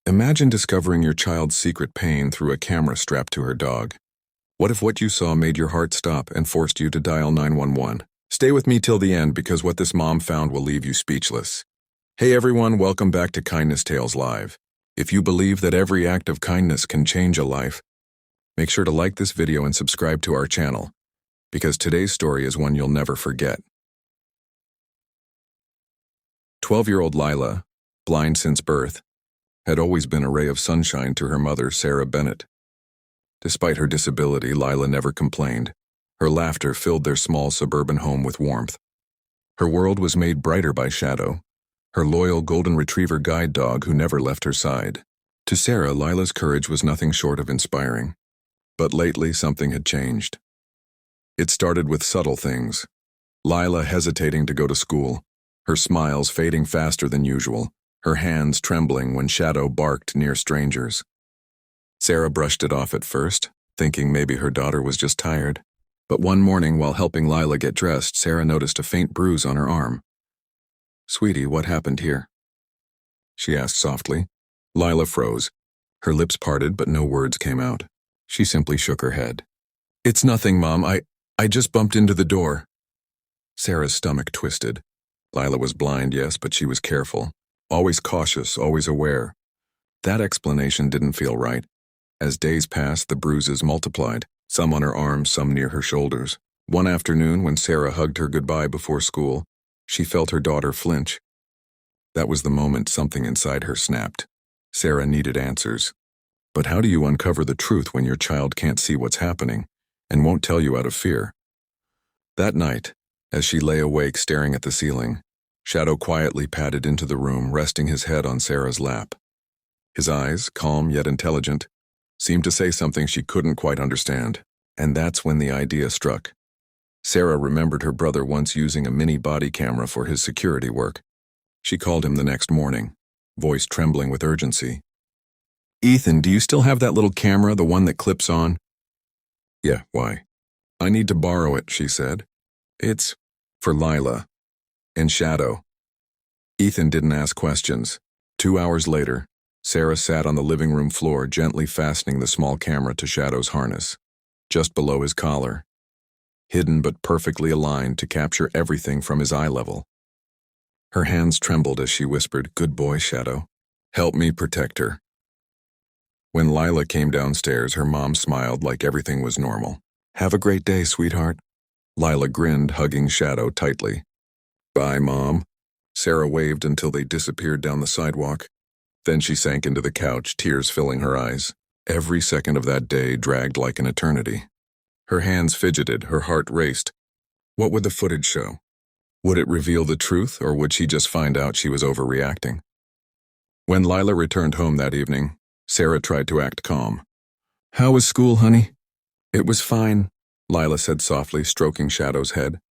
Imagine discovering your child's secret pain through a camera strapped to her dog. What if what you saw made your heart stop and forced you to dial 911? Stay with me till the end because what this mom found will leave you speechless. Hey everyone, welcome back to Kindness Tales Live. If you believe that every act of kindness can change a life, make sure to like this video and subscribe to our channel, because today's story is one you'll never forget. 12-year-old Lila, blind since birth, had always been a ray of sunshine to her mother, Sarah Bennett. Despite her disability, Lila never complained. Her laughter filled their small suburban home with warmth. Her world was made brighter by Shadow, her loyal golden retriever guide dog who never left her side. To Sarah, Lila's courage was nothing short of inspiring. But lately, something had changed. It started with subtle things. Lila hesitating to go to school, her smiles fading faster than usual, her hands trembling when Shadow barked near strangers. Sarah brushed it off at first, thinking maybe her daughter was just tired. But one morning, while helping Lila get dressed, Sarah noticed a faint bruise on her arm. "Sweetie, what happened here?" she asked softly. Lila froze. Her lips parted, but no words came out. She simply shook her head. "It's nothing, Mom. I just bumped into the door." Sarah's stomach twisted. Lila was blind, yes, but she was careful. Always cautious, always aware. That explanation didn't feel right. As days passed, the bruises multiplied, some on her arms, some near her shoulders. One afternoon, when Sarah hugged her goodbye before school, she felt her daughter flinch. That was the moment something inside her snapped. Sarah needed answers. But how do you uncover the truth when your child can't see what's happening and won't tell you out of fear? That night, as she lay awake staring at the ceiling, Shadow quietly padded into the room, resting his head on Sarah's lap. His eyes, calm yet intelligent, seemed to say something she couldn't quite understand, and that's when the idea struck. Sarah remembered her brother once using a mini body camera for his security work. She called him the next morning, voice trembling with urgency. "Ethan, do you still have that little camera, the one that clips on?" "Yeah, why?" "I need to borrow it," she said. "It's for Lila and Shadow." Ethan didn't ask questions. 2 hours later, Sarah sat on the living room floor, gently fastening the small camera to Shadow's harness, just below his collar, hidden but perfectly aligned to capture everything from his eye level. Her hands trembled as she whispered, "Good boy, Shadow. Help me protect her." When Lila came downstairs, her mom smiled like everything was normal. "Have a great day, sweetheart." Lila grinned, hugging Shadow tightly. "Bye, Mom." Sarah waved until they disappeared down the sidewalk. Then she sank into the couch, tears filling her eyes. Every second of that day dragged like an eternity. Her hands fidgeted, her heart raced. What would the footage show? Would it reveal the truth, or would she just find out she was overreacting? When Lila returned home that evening, Sarah tried to act calm. "How was school, honey?" "It was fine," Lila said softly, stroking Shadow's head.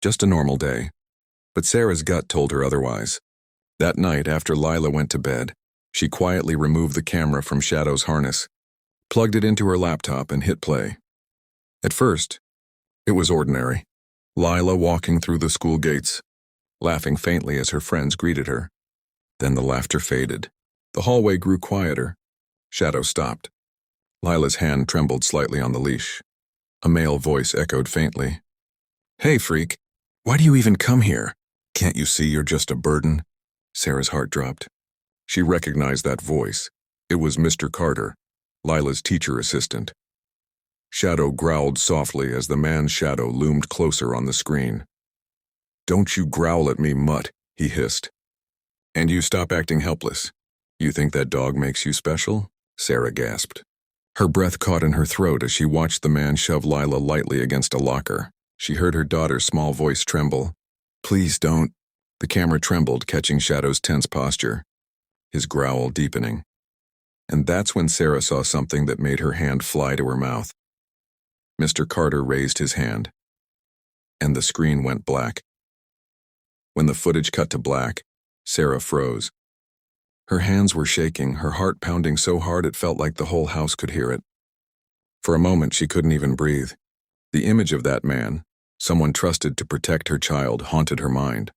Just a normal day. But Sarah's gut told her otherwise. That night, after Lila went to bed, she quietly removed the camera from Shadow's harness, plugged it into her laptop, and hit play. At first, it was ordinary. Lila walking through the school gates, laughing faintly as her friends greeted her. Then the laughter faded. The hallway grew quieter. Shadow stopped. Lila's hand trembled slightly on the leash. A male voice echoed faintly. "Hey, freak. Why do you even come here? Can't you see you're just a burden?" Sarah's heart dropped. She recognized that voice. It was Mr. Carter, Lila's teacher assistant. Shadow growled softly as the man's shadow loomed closer on the screen. "Don't you growl at me, mutt," he hissed. "And you stop acting helpless. You think that dog makes you special?" Sarah gasped. Her breath caught in her throat as she watched the man shove Lila lightly against a locker. She heard her daughter's small voice tremble. "Please don't." The camera trembled, catching Shadow's tense posture, his growl deepening. And that's when Sarah saw something that made her hand fly to her mouth. Mr. Carter raised his hand, and the screen went black. When the footage cut to black, Sarah froze. Her hands were shaking, her heart pounding so hard it felt like the whole house could hear it. For a moment, she couldn't even breathe. The image of that man, someone trusted to protect her child, haunted her mind.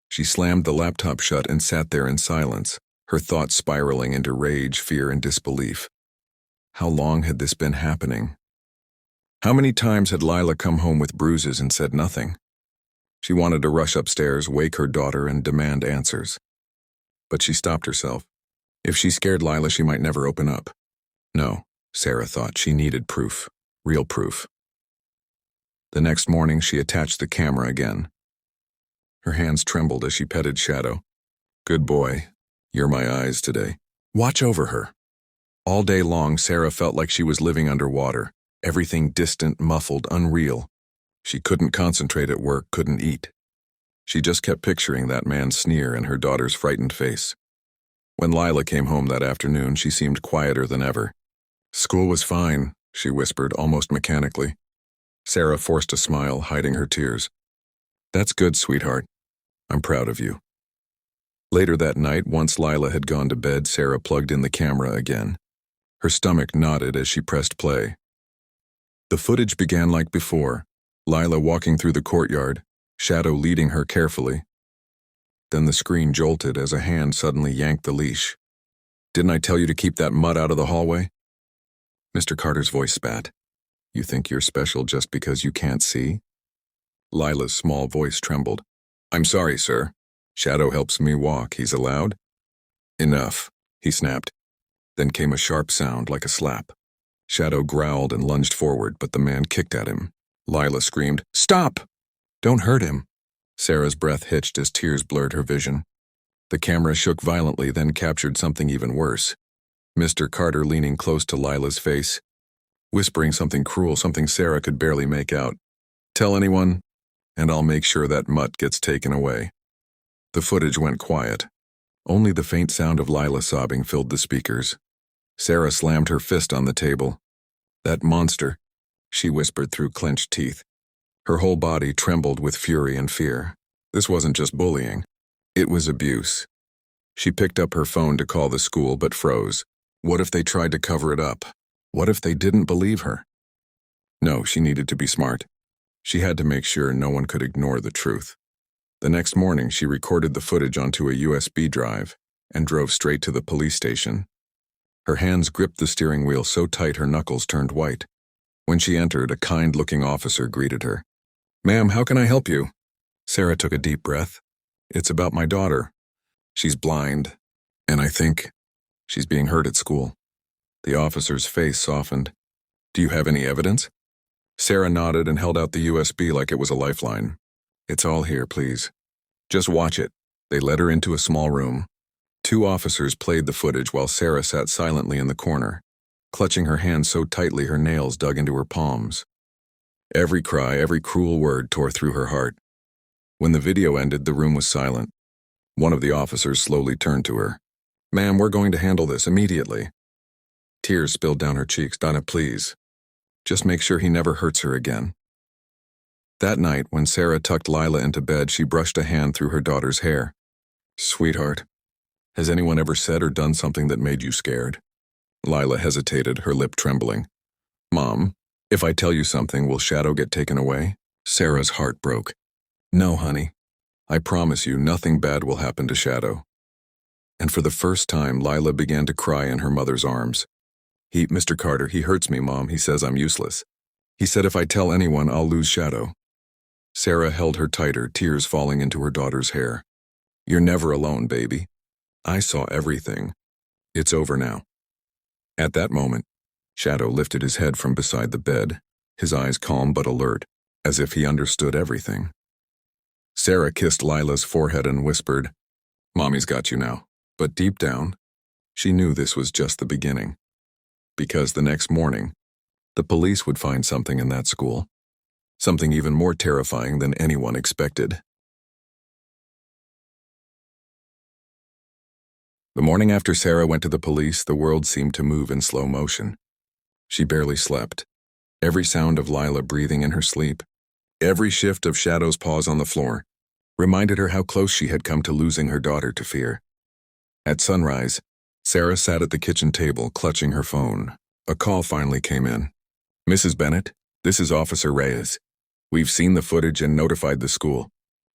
She slammed the laptop shut and sat there in silence, her thoughts spiraling into rage, fear, and disbelief. How long had this been happening? How many times had Lila come home with bruises and said nothing? She wanted to rush upstairs, wake her daughter, and demand answers. But she stopped herself. If she scared Lila, she might never open up. No, Sarah thought, she needed proof. Real proof. The next morning, she attached the camera again. Her hands trembled as she petted Shadow. Good boy. You're my eyes today. Watch over her. All day long, Sarah felt like she was living underwater. Everything distant, muffled, unreal. She couldn't concentrate at work, couldn't eat. She just kept picturing that man's sneer and her daughter's frightened face. When Lila came home that afternoon, she seemed quieter than ever. School was fine, she whispered, almost mechanically. Sarah forced a smile, hiding her tears. That's good, sweetheart. I'm proud of you. Later that night, once Lila had gone to bed, Sarah plugged in the camera again. Her stomach knotted as she pressed play. The footage began like before, Lila walking through the courtyard, Shadow leading her carefully. Then the screen jolted as a hand suddenly yanked the leash. Didn't I tell you to keep that mutt out of the hallway? Mr. Carter's voice spat. You think you're special just because you can't see? Lila's small voice trembled. I'm sorry, sir. Shadow helps me walk. He's allowed? Enough, he snapped. Then came a sharp sound like a slap. Shadow growled and lunged forward, but the man kicked at him. Lila screamed, Stop! Don't hurt him. Sarah's breath hitched as tears blurred her vision. The camera shook violently, then captured something even worse. Mr. Carter leaning close to Lila's face, whispering something cruel, something Sarah could barely make out. Tell anyone, and I'll make sure that mutt gets taken away. The footage went quiet. Only the faint sound of Lila sobbing filled the speakers. Sarah slammed her fist on the table. That monster, she whispered through clenched teeth. Her whole body trembled with fury and fear. This wasn't just bullying. It was abuse. She picked up her phone to call the school but froze. What if they tried to cover it up? What if they didn't believe her? No, she needed to be smart. She had to make sure no one could ignore the truth. The next morning, she recorded the footage onto a USB drive and drove straight to the police station. Her hands gripped the steering wheel so tight her knuckles turned white. When she entered, a kind-looking officer greeted her. Ma'am, how can I help you? Sarah took a deep breath. It's about my daughter. She's blind, and I think she's being hurt at school. The officer's face softened. Do you have any evidence? Sarah nodded and held out the USB like it was a lifeline. It's all here, please. Just watch it. They led her into a small room. 2 officers played the footage while Sarah sat silently in the corner, clutching her hands so tightly her nails dug into her palms. Every cry, every cruel word tore through her heart. When the video ended, the room was silent. One of the officers slowly turned to her. Ma'am, we're going to handle this immediately. Tears spilled down her cheeks. Donna, please. Just make sure he never hurts her again. That night, when Sarah tucked Lila into bed, she brushed a hand through her daughter's hair. Sweetheart, has anyone ever said or done something that made you scared? Lila hesitated, her lip trembling. Mom, if I tell you something, will Shadow get taken away? Sarah's heart broke. No, honey. I promise you nothing bad will happen to Shadow. And for the first time, Lila began to cry in her mother's arms. Mr. Carter, he hurts me, Mom. He says I'm useless. He said if I tell anyone, I'll lose Shadow. Sarah held her tighter, tears falling into her daughter's hair. You're never alone, baby. I saw everything. It's over now. At that moment, Shadow lifted his head from beside the bed, his eyes calm but alert, as if he understood everything. Sarah kissed Lila's forehead and whispered, Mommy's got you now. But deep down, she knew this was just the beginning. Because the next morning, the police would find something in that school. Something even more terrifying than anyone expected. The morning after Sarah went to the police, the world seemed to move in slow motion. She barely slept. Every sound of Lila breathing in her sleep, every shift of Shadow's paws on the floor, reminded her how close she had come to losing her daughter to fear. At sunrise, Sarah sat at the kitchen table, clutching her phone. A call finally came in. Mrs. Bennett, this is Officer Reyes. We've seen the footage and notified the school.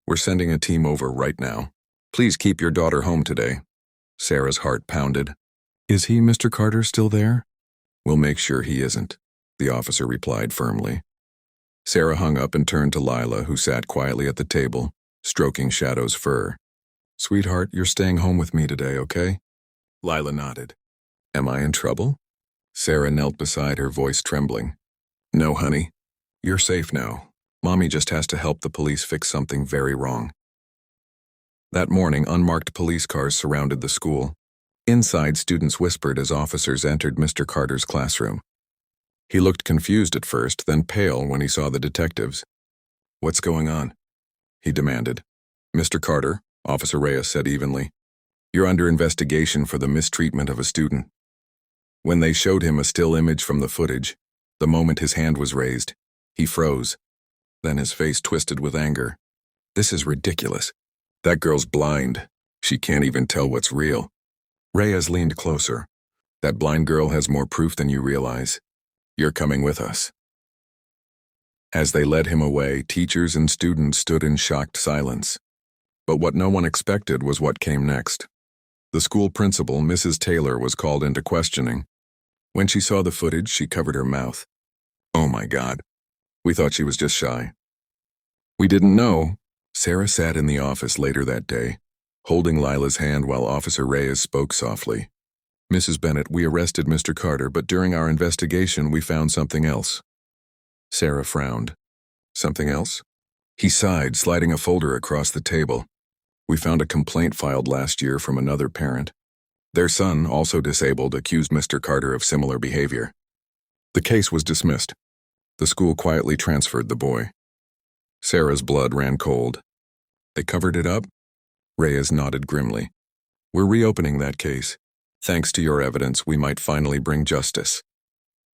We're sending a team over right now. Please keep your daughter home today. Sarah's heart pounded. Is he, Mr. Carter, still there? We'll make sure he isn't, the officer replied firmly. Sarah hung up and turned to Lila, who sat quietly at the table, stroking Shadow's fur. Sweetheart, you're staying home with me today, okay? Lila nodded. Am I in trouble? Sarah knelt beside her, voice trembling. No, honey. You're safe now. Mommy just has to help the police fix something very wrong. That morning, unmarked police cars surrounded the school. Inside, students whispered as officers entered Mr. Carter's classroom. He looked confused at first, then pale when he saw the detectives. What's going on? He demanded. Mr. Carter, Officer Reyes said evenly. You're under investigation for the mistreatment of a student. When they showed him a still image from the footage, the moment his hand was raised, he froze. Then his face twisted with anger. This is ridiculous. That girl's blind. She can't even tell what's real. Reyes leaned closer. That blind girl has more proof than you realize. You're coming with us. As they led him away, teachers and students stood in shocked silence. But what no one expected was what came next. The school principal, Mrs. Taylor, was called into questioning. When she saw the footage, she covered her mouth. Oh my God. We thought she was just shy. We didn't know. Sarah sat in the office later that day, holding Lila's hand while Officer Reyes spoke softly. Mrs. Bennett, we arrested Mr. Carter, but during our investigation we found something else. Sarah frowned. Something else? He sighed, sliding a folder across the table. We found a complaint filed last year from another parent. Their son, also disabled, accused Mr. Carter of similar behavior. The case was dismissed. The school quietly transferred the boy. Sarah's blood ran cold. They covered it up? Reyes nodded grimly. We're reopening that case. Thanks to your evidence, we might finally bring justice.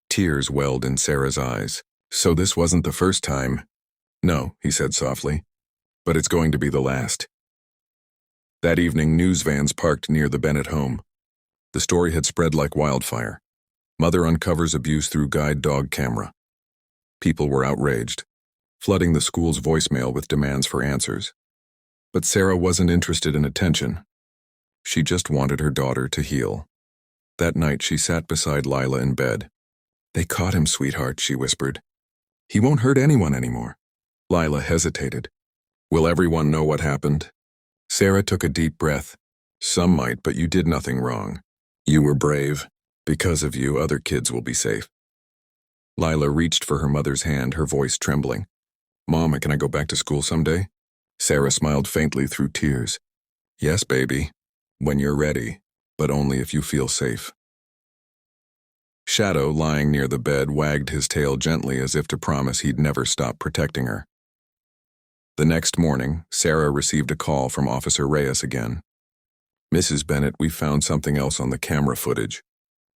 Tears welled in Sarah's eyes. So this wasn't the first time? No, he said softly. But it's going to be the last. That evening, news vans parked near the Bennett home. The story had spread like wildfire. Mother uncovers abuse through guide dog camera. People were outraged, flooding the school's voicemail with demands for answers. But Sarah wasn't interested in attention. She just wanted her daughter to heal. That night, she sat beside Lila in bed. They caught him, sweetheart, she whispered. He won't hurt anyone anymore. Lila hesitated. Will everyone know what happened? Sarah took a deep breath. Some might, but you did nothing wrong. You were brave. Because of you, other kids will be safe. Lila reached for her mother's hand, her voice trembling. Mom, can I go back to school someday? Sarah smiled faintly through tears. Yes, baby. When you're ready, but only if you feel safe. Shadow, lying near the bed, wagged his tail gently as if to promise he'd never stop protecting her. The next morning, Sarah received a call from Officer Reyes again. Mrs. Bennett, we found something else on the camera footage.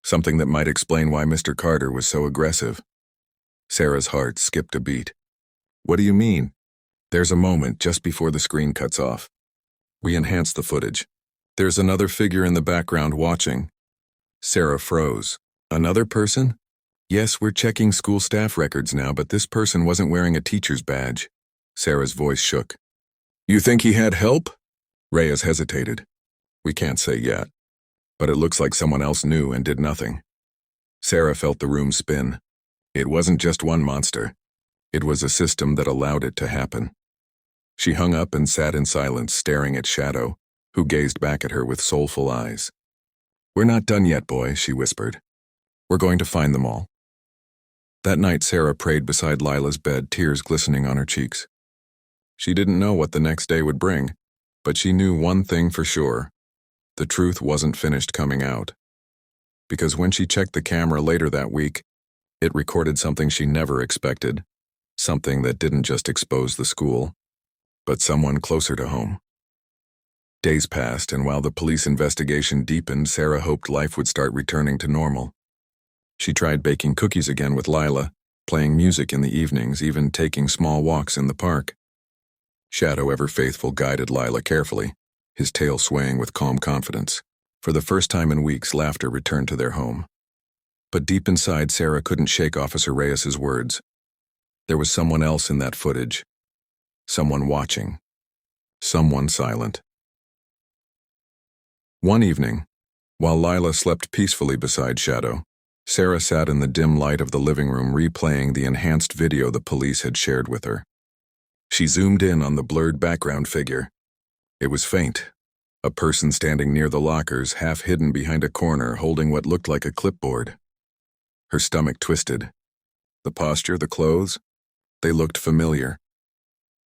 Something that might explain why Mr. Carter was so aggressive. Sarah's heart skipped a beat. What do you mean? There's a moment just before the screen cuts off. We enhanced the footage. There's another figure in the background watching. Sarah froze. Another person? Yes, we're checking school staff records now, but this person wasn't wearing a teacher's badge. Sarah's voice shook. You think he had help? Reyes hesitated. We can't say yet. But it looks like someone else knew and did nothing. Sarah felt the room spin. It wasn't just one monster. It was a system that allowed it to happen. She hung up and sat in silence, staring at Shadow, who gazed back at her with soulful eyes. We're not done yet, boy, she whispered. We're going to find them all. That night, Sarah prayed beside Lila's bed, tears glistening on her cheeks. She didn't know what the next day would bring, but she knew one thing for sure. The truth wasn't finished coming out. Because when she checked the camera later that week, it recorded something she never expected. Something that didn't just expose the school, but someone closer to home. Days passed, and while the police investigation deepened, Sarah hoped life would start returning to normal. She tried baking cookies again with Lila, playing music in the evenings, even taking small walks in the park. Shadow, ever faithful, guided Lila carefully, his tail swaying with calm confidence. For the first time in weeks, laughter returned to their home. But deep inside, Sarah couldn't shake Officer Reyes's words. There was someone else in that footage. Someone watching. Someone silent. One evening, while Lila slept peacefully beside Shadow, Sarah sat in the dim light of the living room replaying the enhanced video the police had shared with her. She zoomed in on the blurred background figure. It was faint, a person standing near the lockers, half hidden behind a corner, holding what looked like a clipboard. Her stomach twisted. The posture, the clothes, they looked familiar.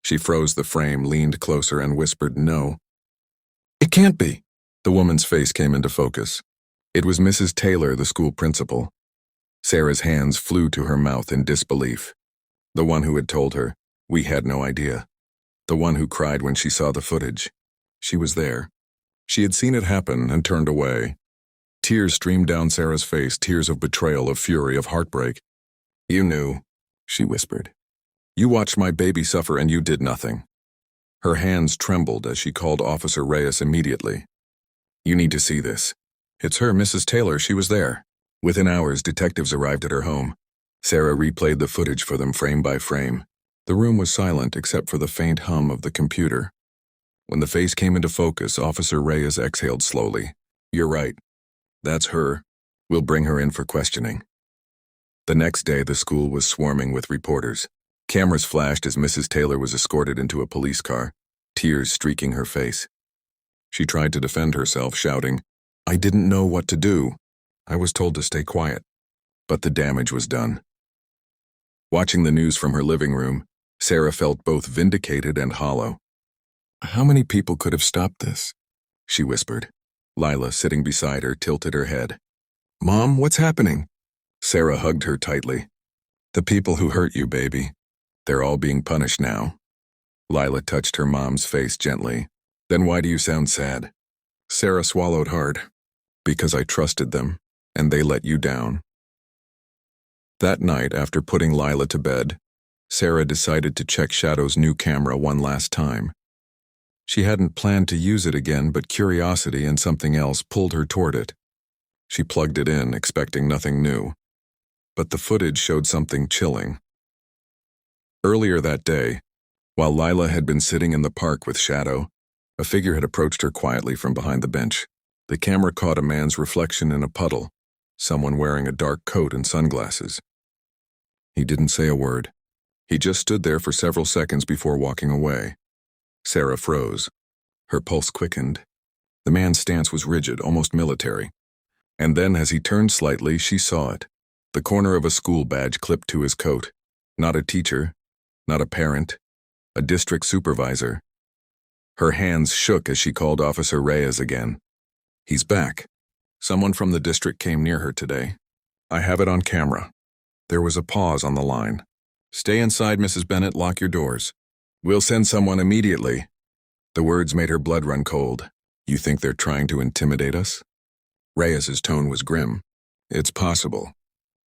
She froze the frame, leaned closer, and whispered, "No. It can't be." The woman's face came into focus. It was Mrs. Taylor, the school principal. Sarah's hands flew to her mouth in disbelief. The one who had told her, "We had no idea." The one who cried when she saw the footage. She was there. She had seen it happen and turned away. Tears streamed down Sarah's face, tears of betrayal, of fury, of heartbreak. "You knew," she whispered. "You watched my baby suffer and you did nothing." Her hands trembled as she called Officer Reyes immediately. "You need to see this. It's her, Mrs. Taylor, she was there." Within hours, detectives arrived at her home. Sarah replayed the footage for them frame by frame. The room was silent except for the faint hum of the computer. When the face came into focus, Officer Reyes exhaled slowly. "You're right. That's her. We'll bring her in for questioning." The next day, the school was swarming with reporters. Cameras flashed as Mrs. Taylor was escorted into a police car, tears streaking her face. She tried to defend herself, shouting, "I didn't know what to do. I was told to stay quiet." But the damage was done. Watching the news from her living room, Sarah felt both vindicated and hollow. "How many people could have stopped this?" she whispered. Lila, sitting beside her, tilted her head. "Mom, what's happening?" Sarah hugged her tightly. "The people who hurt you, baby. They're all being punished now." Lila touched her mom's face gently. "Then why do you sound sad?" Sarah swallowed hard. "Because I trusted them, and they let you down." That night, after putting Lila to bed, Sarah decided to check Shadow's new camera one last time. She hadn't planned to use it again, but curiosity and something else pulled her toward it. She plugged it in, expecting nothing new. But the footage showed something chilling. Earlier that day, while Lila had been sitting in the park with Shadow, a figure had approached her quietly from behind the bench. The camera caught a man's reflection in a puddle, someone wearing a dark coat and sunglasses. He didn't say a word. He just stood there for several seconds before walking away. Sarah froze. Her pulse quickened. The man's stance was rigid, almost military. And then, as he turned slightly, she saw it. The corner of a school badge clipped to his coat. Not a teacher, not a parent, a district supervisor. Her hands shook as she called Officer Reyes again. "He's back. Someone from the district came near her today. I have it on camera." There was a pause on the line. "Stay inside, Mrs. Bennett. Lock your doors. We'll send someone immediately." The words made her blood run cold. "You think they're trying to intimidate us?" Reyes's tone was grim. "It's possible.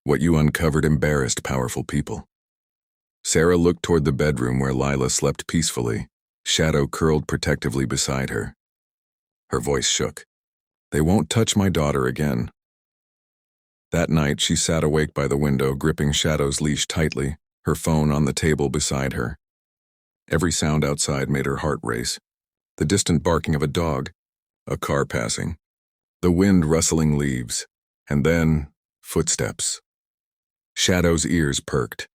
What you uncovered embarrassed powerful people." Sarah looked toward the bedroom where Lila slept peacefully, Shadow curled protectively beside her. Her voice shook. "They won't touch my daughter again." That night, she sat awake by the window, gripping Shadow's leash tightly, her phone on the table beside her. Every sound outside made her heart race. The distant barking of a dog, a car passing, the wind rustling leaves, and then footsteps. Shadow's ears perked.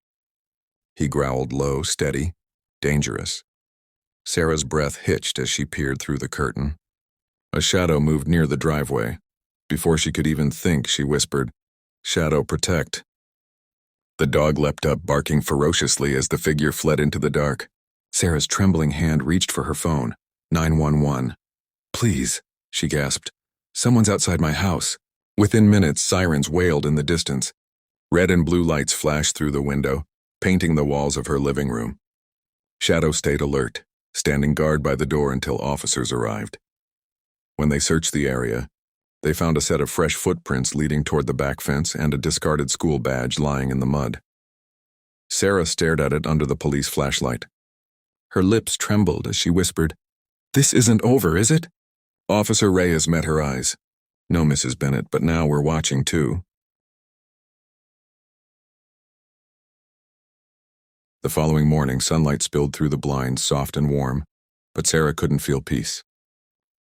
He growled low, steady, dangerous. Sarah's breath hitched as she peered through the curtain. A shadow moved near the driveway. Before she could even think, she whispered, "Shadow, protect." The dog leapt up, barking ferociously as the figure fled into the dark. Sarah's trembling hand reached for her phone. 911. "Please," she gasped. "Someone's outside my house." Within minutes, sirens wailed in the distance. Red and blue lights flashed through the window, painting the walls of her living room. Shadow stayed alert, standing guard by the door until officers arrived. When they searched the area, they found a set of fresh footprints leading toward the back fence and a discarded school badge lying in the mud. Sarah stared at it under the police flashlight. Her lips trembled as she whispered, "This isn't over, is it?" Officer Reyes met her eyes. "No, Mrs. Bennett, but now we're watching too." The following morning, sunlight spilled through the blinds, soft and warm, but Sarah couldn't feel peace.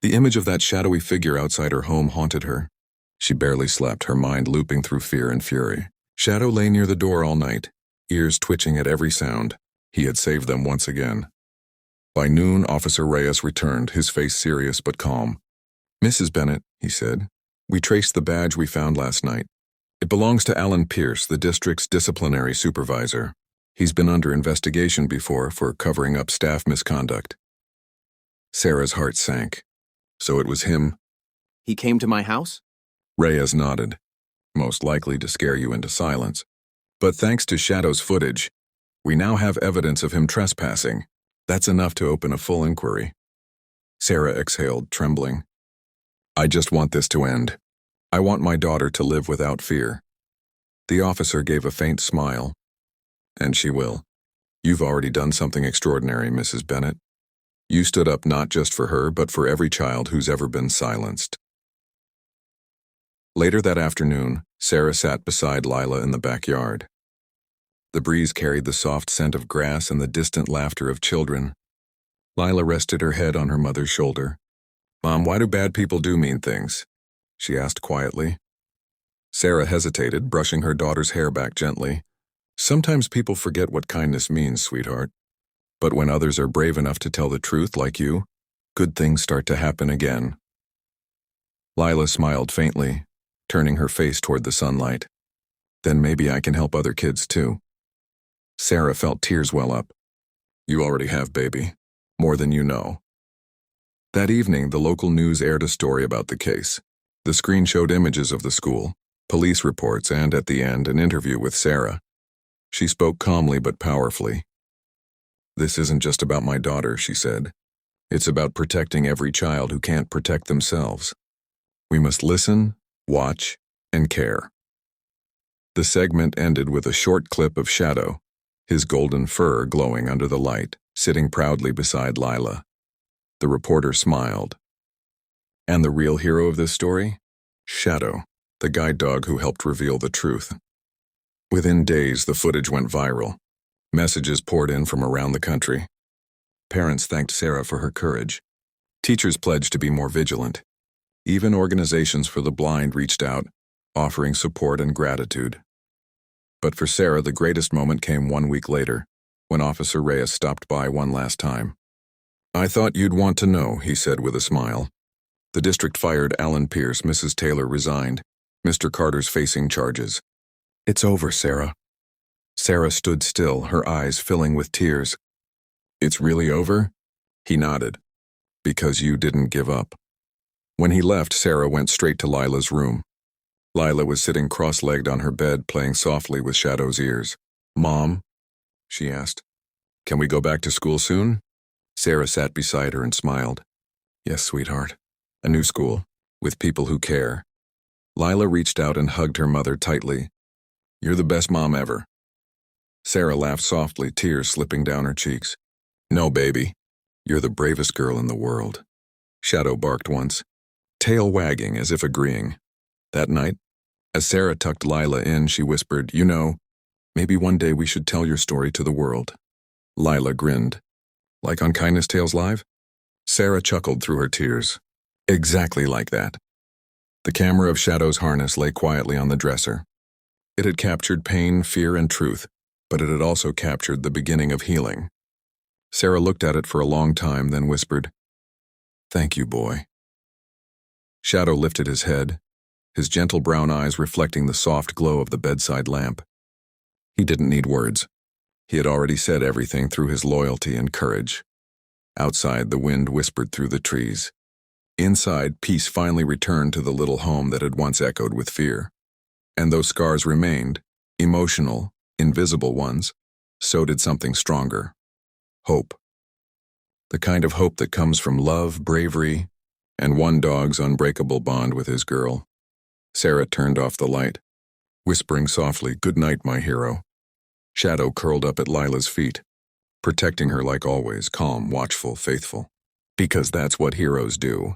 The image of that shadowy figure outside her home haunted her. She barely slept, her mind looping through fear and fury. Shadow lay near the door all night, ears twitching at every sound. He had saved them once again. By noon, Officer Reyes returned, his face serious but calm. "Mrs. Bennett," he said, "we traced the badge we found last night. It belongs to Alan Pierce, the district's disciplinary supervisor. He's been under investigation before for covering up staff misconduct." Sarah's heart sank. So it was him? He came to my house? Reyes nodded, most likely to scare you into silence. But thanks to Shadow's footage, we now have evidence of him trespassing. That's enough to open a full inquiry. Sarah exhaled, trembling. "I just want this to end. I want my daughter to live without fear." The officer gave a faint smile. "And she will. You've already done something extraordinary, Mrs. Bennett. You stood up not just for her, but for every child who's ever been silenced." Later that afternoon, Sarah sat beside Lila in the backyard. The breeze carried the soft scent of grass and the distant laughter of children. Lila rested her head on her mother's shoulder. "Mom, why do bad people do mean things?" she asked quietly. Sarah hesitated, brushing her daughter's hair back gently. "Sometimes people forget what kindness means, sweetheart. But when others are brave enough to tell the truth like you, good things start to happen again." Lila smiled faintly, turning her face toward the sunlight. "Then maybe I can help other kids too." Sarah felt tears well up. "You already have, baby. More than you know." That evening, the local news aired a story about the case. The screen showed images of the school, police reports, and at the end, an interview with Sarah. She spoke calmly but powerfully. "This isn't just about my daughter," she said. "It's about protecting every child who can't protect themselves. We must listen, watch, and care." The segment ended with a short clip of Shadow, his golden fur glowing under the light, sitting proudly beside Lila. The reporter smiled. And the real hero of this story? Shadow, the guide dog who helped reveal the truth. Within days, the footage went viral. Messages poured in from around the country. Parents thanked Sarah for her courage. Teachers pledged to be more vigilant. Even organizations for the blind reached out, offering support and gratitude. But for Sarah, the greatest moment came 1 week later, when Officer Reyes stopped by one last time. "I thought you'd want to know," he said with a smile. "The district fired Alan Pierce. Mrs. Taylor resigned. Mr. Carter's facing charges." "It's over, Sarah." Sarah stood still, her eyes filling with tears. "It's really over?" He nodded. "Because you didn't give up." When he left, Sarah went straight to Lila's room. Lila was sitting cross-legged on her bed, playing softly with Shadow's ears. "Mom?" she asked. "Can we go back to school soon?" Sarah sat beside her and smiled. "Yes, sweetheart. A new school, with people who care." Lila reached out and hugged her mother tightly. "You're the best mom ever." Sarah laughed softly, tears slipping down her cheeks. "No, baby. You're the bravest girl in the world." Shadow barked once, tail wagging as if agreeing. That night, as Sarah tucked Lila in, she whispered, "You know, maybe one day we should tell your story to the world." Lila grinned. "Like on Kindness Tales Live?" Sarah chuckled through her tears. "Exactly like that." The camera of Shadow's harness lay quietly on the dresser. It had captured pain, fear, and truth, but it had also captured the beginning of healing. Sarah looked at it for a long time, then whispered, "Thank you, boy." Shadow lifted his head, his gentle brown eyes reflecting the soft glow of the bedside lamp. He didn't need words. He had already said everything through his loyalty and courage. Outside, the wind whispered through the trees. Inside, peace finally returned to the little home that had once echoed with fear. And those scars remained, emotional, invisible ones. So did something stronger. Hope. The kind of hope that comes from love, bravery, and one dog's unbreakable bond with his girl. Sarah turned off the light, whispering softly, "Good night, my hero." Shadow curled up at Lila's feet, protecting her like always, calm, watchful, faithful. Because that's what heroes do.